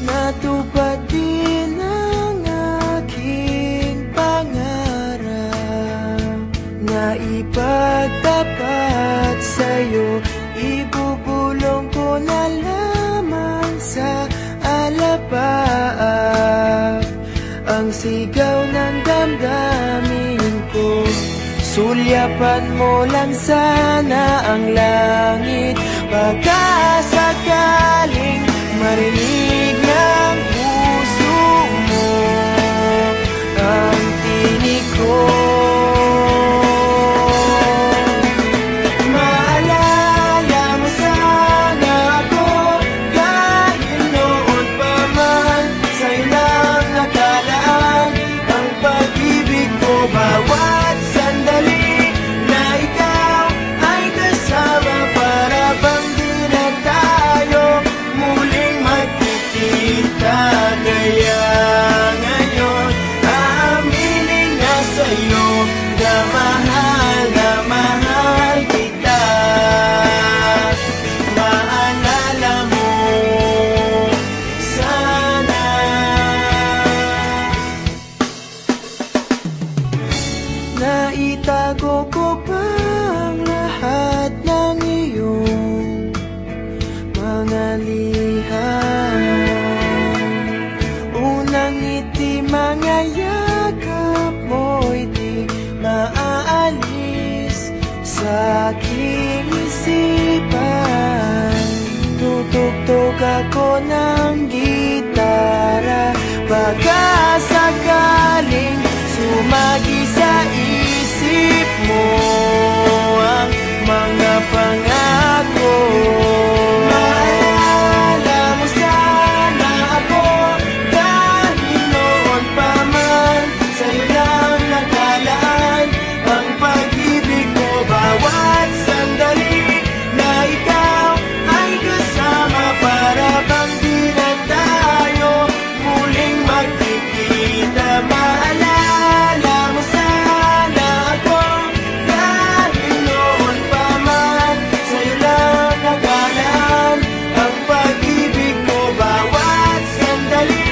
Natupad din ang aking pangarap na ipagtapat sa'yo. Ibubulong ko na lamang sa alapaap ang sigaw ng damdamin ko. Sulyapan mo lang sana ang langit, baka sakaling marinig ng puso mo ang tinig ko. Maalala mo sana ako kahit noon pa man, sa'yo lang nakalaan ang pag-ibig ko. Bawat sandali na ikaw ay kasama, para bang di na tayo muling magkikita. Kaya ngayon aaminin na sa'yo na mahal kita. Maalala mo sana. Naitago ko pa ang lahat ng iyong mga liham. Unang ngiti, mga yakap mo'y di maaalis sa aking isipan. Tutugtog ako ng gitara, baka sakaling sumagi sa isip mo ang mga pangako. Maalala mo sana ako kahit noon pa man, sa'yo lang nakalaan ang pag-ibig ko. Bawat sandali na ikaw ay kasama, para bang di na tayo muling magkikita. Maalala mo sana ako kahit noon pa man, sa'yo lang nakalaan ang pag-ibig ko. Bawat sandali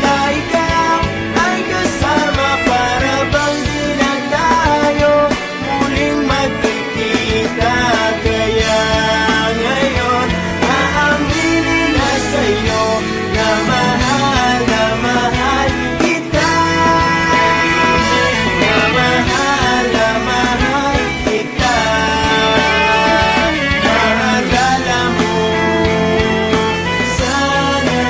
na ikaw ay kasama, para bang di na tayo muling magkikita. Kaya ngayon aaminin na sa'yo na mahal kita. Na mahal kita. Maalala mo sana.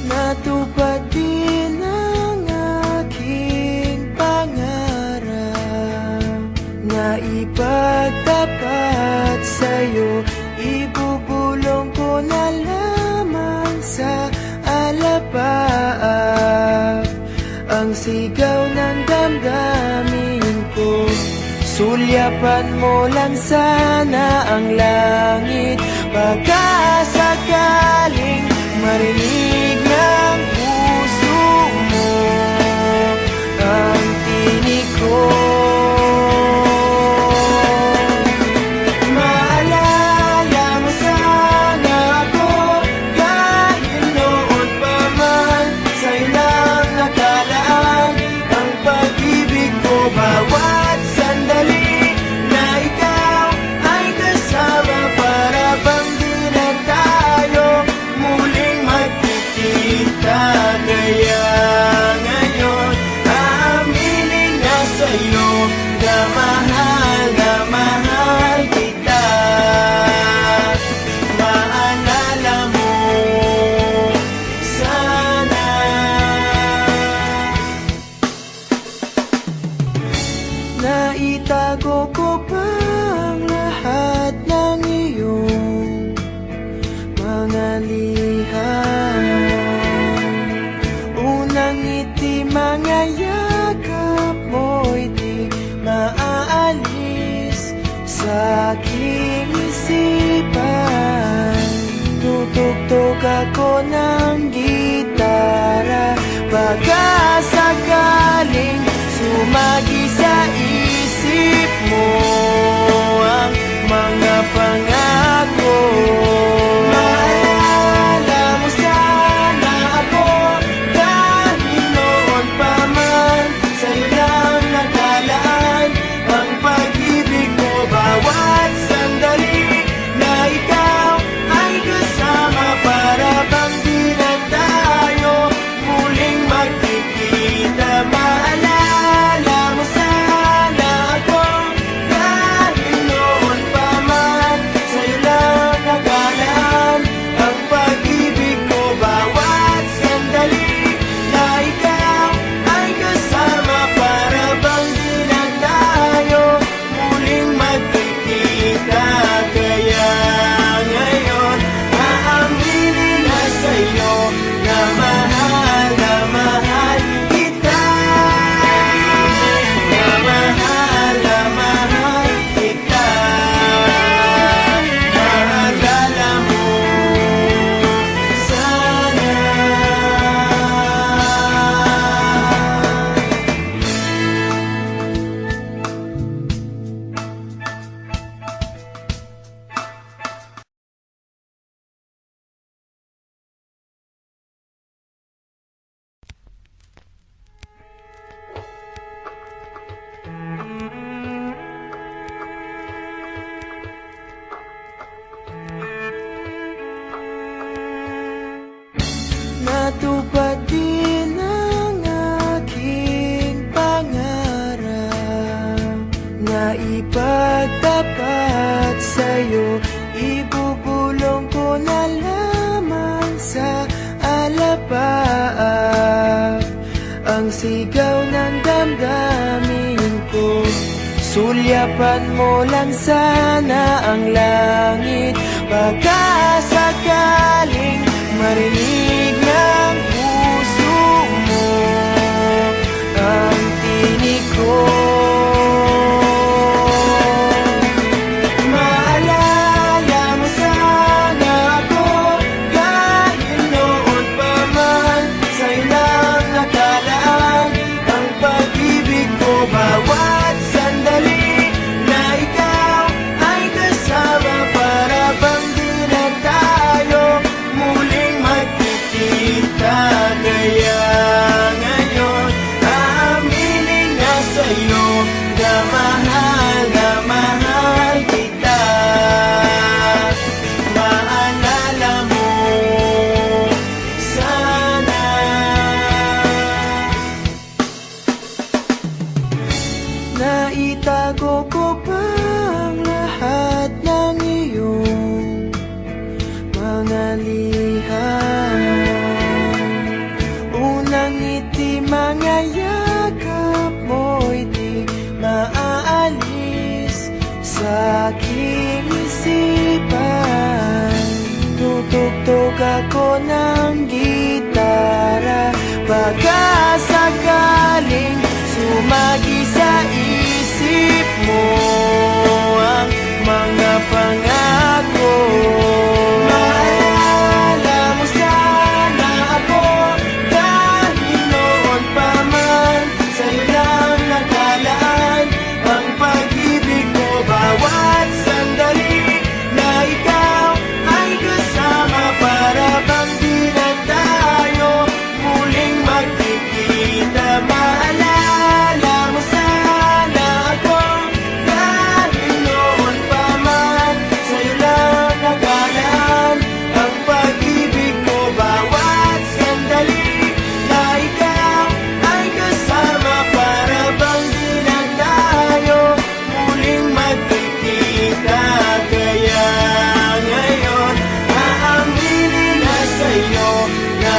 Natupad din ang aking pangarap na ipagtapat sa'yo. Ibubulong ko na lamang sa alapaap ang sigaw ng damdamin ko. Sulyapan mo lang sana ang langit, baka sakaling marinig ng puso mo ang tinig ko. Maalala mo sana ako kahit noon pa man, sa'yo lang nakalaan ang pag-ibig ko. Bawat sandali na ikaw ay kasama, para bang di na tayo muling magkikita. Kaya ngayon aaminin na sa'yo na mahal kita. Maalala mo sana. Naitago ko pa ang lahat ng iyong mga liham. Baka sakaling sumagi sa isip mo ang mga pangako. Maalala mo sana ako kahit noon pa man. Sa'yo lang nakalaan ang pag-ibig ko. Bawat sandali na ikaw ay kasama, para bang di na tayo muling magkikita. Maalala mo sana ako kahit noon pa man. Sa'yo lang nakalaan ang pag-ibig ko. Bawat sandali na ikaw ay kasama, para bang di na tayo muling magkikita. Kaya ngayon aaminin na sa'yo na mahal kita. Na mahal kita. Maalala mo sana. Natupad din ang aking pangarap na ipagtapat sa'yo. Ibubulong ko na lamang sa alapaap ang sigaw ng damdamin ko. Sulyapan mo lang sana ang langit, baka sakaling marinig ng puso mo ang tinig ko. Maalala mo sana ako kahit noon pa man. Sa'yo lang nakalaan ang pag-ibig ko. Bawat sandali na ikaw ay kasama, para bang di na tayo muling magkikita. Kaya ngayon aaminin na sa'yo na mahal kita. Maalala mo sana. Naitago ko pa ang lahat ng iyong mga liham. Unang ngiti, mga yakap mo'y di maaalis sa aking isipan. Tutugtog ako ng gitara, baka sakaling sumagi sa isip mo ang mga pangako. Maalala mo sana ako kahit noon pa man. Sa'yo lang nakalaan ang pag-ibig ko. Bawat sandali na ikaw ay kasama, para bang di na tayo muling magkikita. Maalala mo sana ako kahit noon pa man. Sa'yo lang nakalaan ang pag-ibig ko. Bawat sandali na ikaw ay kasama, para bang di na tayo muling magkikita. Kaya ngayon aaminin na sa'yo na